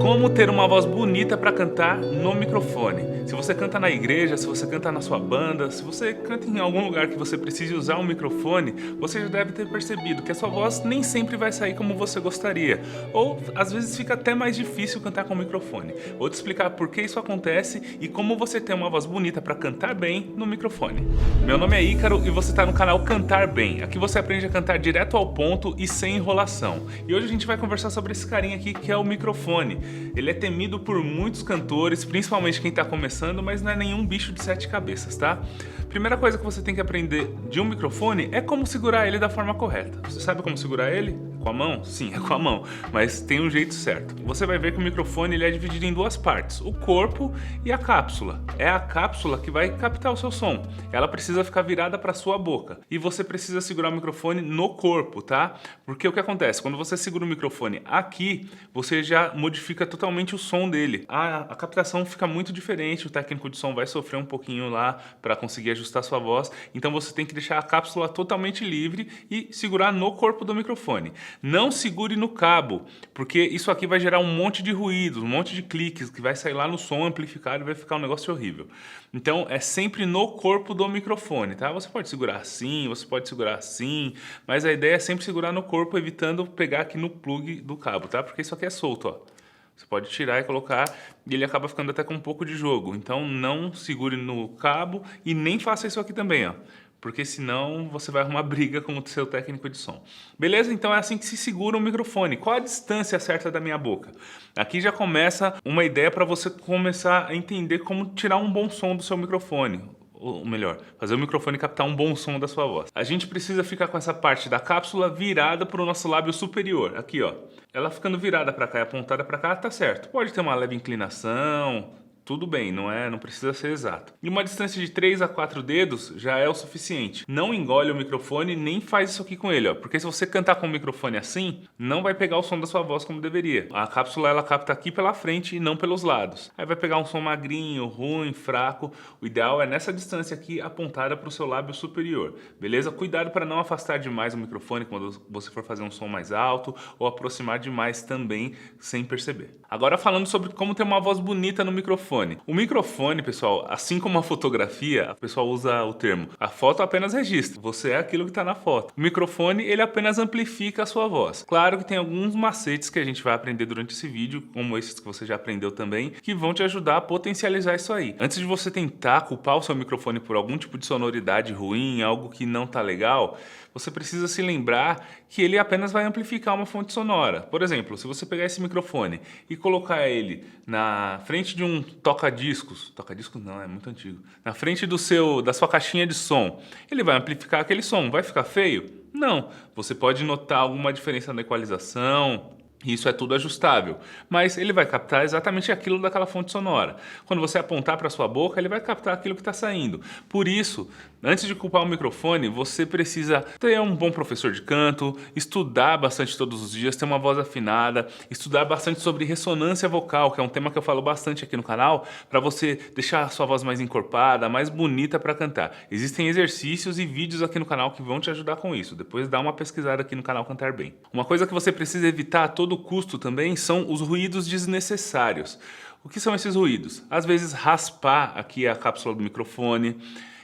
Como ter uma voz bonita para cantar no microfone. Se você canta na igreja, se você canta na sua banda, se você canta em algum lugar que você precise usar um microfone, você já deve ter percebido que a sua voz nem sempre vai sair como você gostaria. Ou às vezes fica até mais difícil cantar com o microfone. Vou te explicar por que isso acontece e como você ter uma voz bonita para cantar bem no microfone. Meu nome é Ícaro e você está no canal Cantar Bem. Aqui você aprende a cantar direto ao ponto e sem enrolação. E hoje a gente vai conversar sobre esse carinha aqui que é o microfone. Ele é temido por muitos cantores, principalmente quem está começando, mas não é nenhum bicho de 7 cabeças, tá? Primeira coisa que você tem que aprender de um microfone é como segurar ele da forma correta. Você sabe como segurar ele? Com a mão? Sim, é com a mão, mas tem um jeito certo. Você vai ver que o microfone ele é dividido em duas partes, o corpo e a cápsula. É a cápsula que vai captar o seu som. Ela precisa ficar virada para sua boca. E você precisa segurar o microfone no corpo, tá? Porque o que acontece? Quando você segura o microfone aqui, você já modifica totalmente o som dele. A captação fica muito diferente, o técnico de som vai sofrer um pouquinho lá para conseguir ajustar sua voz. Então você tem que deixar a cápsula totalmente livre e segurar no corpo do microfone. Não segure no cabo, porque isso aqui vai gerar um monte de ruídos, um monte de cliques que vai sair lá no som amplificado e vai ficar um negócio horrível. Então é sempre no corpo do microfone, tá? Você pode segurar assim, você pode segurar assim, mas a ideia é sempre segurar no corpo, evitando pegar aqui no plug do cabo, tá? Porque isso aqui é solto, ó. Você pode tirar e colocar e ele acaba ficando até com um pouco de jogo. Então não segure no cabo e nem faça isso aqui também, ó. Porque senão você vai arrumar briga com o seu técnico de som. Beleza? Então é assim que se segura um microfone. Qual a distância certa da minha boca? Aqui já começa uma ideia para você começar a entender como tirar um bom som do seu microfone. Ou melhor, fazer o microfone captar um bom som da sua voz. A gente precisa ficar com essa parte da cápsula virada para o nosso lábio superior. Aqui, ó. Ela ficando virada para cá e apontada para cá, tá certo. Pode ter uma leve inclinação, tudo bem, não precisa ser exato. E uma distância de 3 a 4 dedos já é o suficiente. Não engole o microfone nem faz isso aqui com ele, ó, porque se você cantar com o microfone assim, não vai pegar o som da sua voz como deveria. A cápsula ela capta aqui pela frente e não pelos lados. Aí vai pegar um som magrinho, ruim, fraco. O ideal é nessa distância aqui apontada para o seu lábio superior, beleza? Cuidado para não afastar demais o microfone quando você for fazer um som mais alto ou aproximar demais também sem perceber. Agora falando sobre como ter uma voz bonita no microfone. O microfone, pessoal, assim como a fotografia, o pessoal usa o termo, a foto apenas registra, você é aquilo que está na foto. O microfone, ele apenas amplifica a sua voz. Claro que tem alguns macetes que a gente vai aprender durante esse vídeo, como esses que você já aprendeu também, que vão te ajudar a potencializar isso aí. Antes de você tentar culpar o seu microfone por algum tipo de sonoridade ruim, algo que não tá legal, você precisa se lembrar que ele apenas vai amplificar uma fonte sonora. Por exemplo, se você pegar esse microfone e colocar ele na frente de um toca-discos não, é muito antigo, na frente da sua caixinha de som, ele vai amplificar aquele som, vai ficar feio? Não, você pode notar alguma diferença na equalização. Isso é tudo ajustável, mas ele vai captar exatamente aquilo daquela fonte sonora. Quando você apontar para sua boca, ele vai captar aquilo que está saindo. Por isso, antes de culpar o microfone, você precisa ter um bom professor de canto, estudar bastante todos os dias, ter uma voz afinada, estudar bastante sobre ressonância vocal, que é um tema que eu falo bastante aqui no canal, para você deixar a sua voz mais encorpada, mais bonita para cantar. Existem exercícios e vídeos aqui no canal que vão te ajudar com isso. Depois dá uma pesquisada aqui no canal Cantar Bem. Uma coisa que você precisa evitar a todo custo também são os ruídos desnecessários. O que são esses ruídos? Às vezes raspar aqui a cápsula do microfone,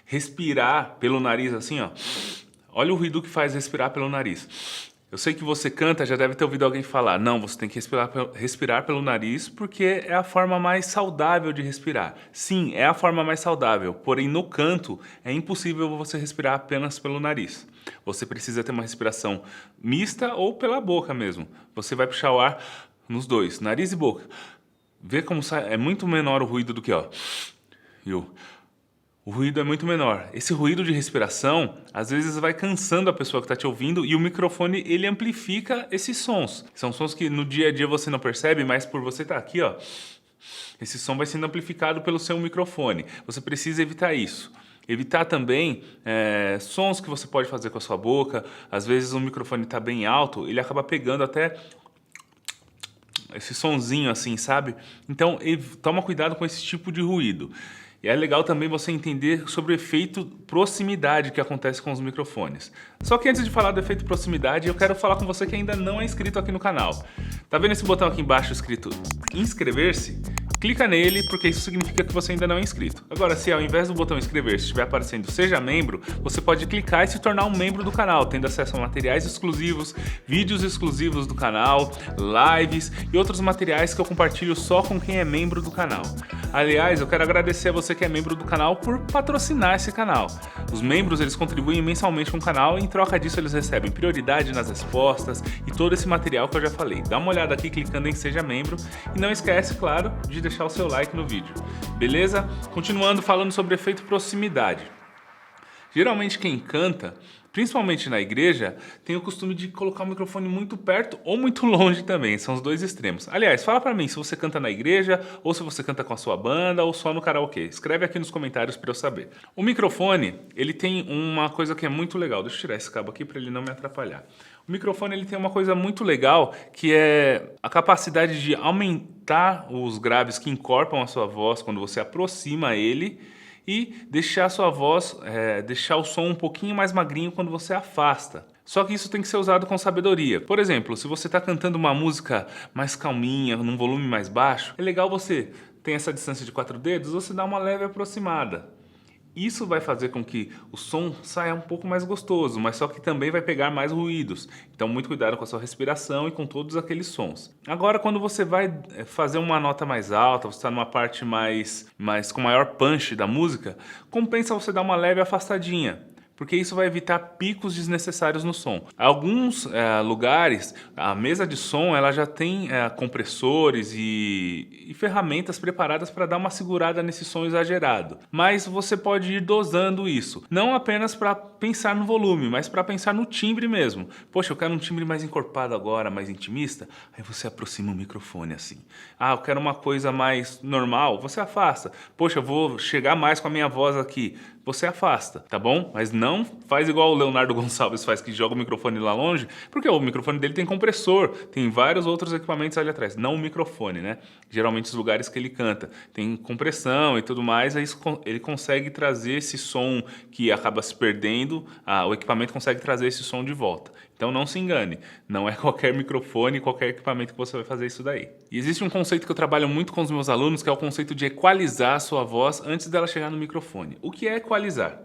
respirar pelo nariz assim, ó. Olha o ruído que faz respirar pelo nariz. Eu sei que você canta, já deve ter ouvido alguém falar, não, você tem que respirar pelo nariz porque é a forma mais saudável de respirar. Sim, é a forma mais saudável, porém no canto é impossível você respirar apenas pelo nariz. Você precisa ter uma respiração mista ou pela boca mesmo. Você vai puxar o ar nos dois, nariz e boca. Vê como sai, é muito menor o ruído do que, ó, o ruído é muito menor. Esse ruído de respiração, às vezes vai cansando a pessoa que está te ouvindo e o microfone, ele amplifica esses sons. São sons que no dia a dia você não percebe, mas por você estar aqui, ó, esse som vai sendo amplificado pelo seu microfone. Você precisa evitar isso. Evitar também sons que você pode fazer com a sua boca. Às vezes o microfone está bem alto, ele acaba pegando até esse sonzinho assim, sabe? Então toma cuidado com esse tipo de ruído. E é legal também você entender sobre o efeito proximidade que acontece com os microfones. Só que antes de falar do efeito proximidade, eu quero falar com você que ainda não é inscrito aqui no canal. Tá vendo esse botão aqui embaixo escrito inscrever-se? Clica nele, porque isso significa que você ainda não é inscrito. Agora, se ao invés do botão inscrever-se estiver aparecendo seja membro, você pode clicar e se tornar um membro do canal, tendo acesso a materiais exclusivos, vídeos exclusivos do canal, lives e outros materiais que eu compartilho só com quem é membro do canal. Aliás, eu quero agradecer a você que é membro do canal por patrocinar esse canal. Os membros, eles contribuem mensalmente com o canal e em troca disso eles recebem prioridade nas respostas e todo esse material que eu já falei. Dá uma olhada aqui clicando em seja membro e não esquece, claro, de deixar o seu like no vídeo. Beleza? Continuando falando sobre efeito proximidade. Geralmente quem canta, principalmente na igreja, tem o costume de colocar o microfone muito perto ou muito longe também, são os dois extremos. Aliás, fala pra mim se você canta na igreja, ou se você canta com a sua banda, ou só no karaokê. Escreve aqui nos comentários pra eu saber. O microfone, ele tem uma coisa que é muito legal. Deixa eu tirar esse cabo aqui pra ele não me atrapalhar. O microfone, ele tem uma coisa muito legal, que é a capacidade de aumentar os graves que encorpam a sua voz quando você aproxima ele, e deixar a sua voz, deixar o som um pouquinho mais magrinho quando você afasta. Só que isso tem que ser usado com sabedoria. Por exemplo, se você está cantando uma música mais calminha, num volume mais baixo, é legal você ter essa distância de 4 dedos, você dá uma leve aproximada. Isso vai fazer com que o som saia um pouco mais gostoso, mas só que também vai pegar mais ruídos. Então muito cuidado com a sua respiração e com todos aqueles sons. Agora quando você vai fazer uma nota mais alta, você está numa parte mais com maior punch da música, compensa você dar uma leve afastadinha, porque isso vai evitar picos desnecessários no som. Alguns lugares, a mesa de som ela já tem compressores e ferramentas preparadas para dar uma segurada nesse som exagerado. Mas você pode ir dosando isso, não apenas para pensar no volume, mas para pensar no timbre mesmo. Poxa, eu quero um timbre mais encorpado agora, mais intimista, aí você aproxima o microfone assim. Ah, eu quero uma coisa mais normal, você afasta. Poxa, eu vou chegar mais com a minha voz aqui. Você afasta, tá bom? Mas não faz igual o Leonardo Gonçalves faz, que joga o microfone lá longe, porque o microfone dele tem compressor, tem vários outros equipamentos ali atrás, não o microfone, né? Geralmente os lugares que ele canta tem compressão e tudo mais, aí ele consegue trazer esse som que acaba se perdendo, o equipamento consegue trazer esse som de volta. Então não se engane, não é qualquer microfone, qualquer equipamento que você vai fazer isso daí. E existe um conceito que eu trabalho muito com os meus alunos, que é o conceito de equalizar a sua voz antes dela chegar no microfone. O que é equalizar?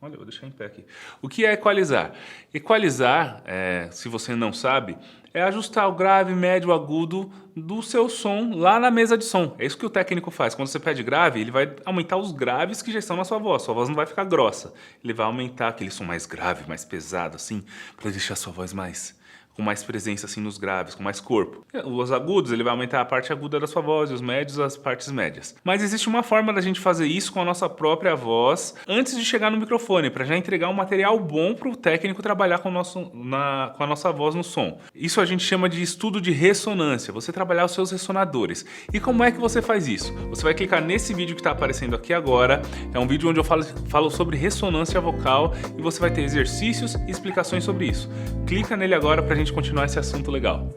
Olha, eu vou deixar em pé aqui. O que é equalizar? Equalizar, se você não sabe, é ajustar o grave, médio, agudo do seu som lá na mesa de som. É isso que o técnico faz. Quando você pede grave, ele vai aumentar os graves que já estão na sua voz. Sua voz não vai ficar grossa. Ele vai aumentar aquele som mais grave, mais pesado, assim, para deixar a sua voz com mais presença assim nos graves, com mais corpo. Os agudos, ele vai aumentar a parte aguda da sua voz e os médios as partes médias. Mas existe uma forma da gente fazer isso com a nossa própria voz antes de chegar no microfone, para já entregar um material bom para o técnico trabalhar com a nossa voz no som. Isso a gente chama de estudo de ressonância, você trabalhar os seus ressonadores. E como é que você faz isso? Você vai clicar nesse vídeo que está aparecendo aqui agora, é um vídeo onde eu falo sobre ressonância vocal e você vai ter exercícios e explicações sobre isso. Clica nele agora para a gente continuar esse assunto legal.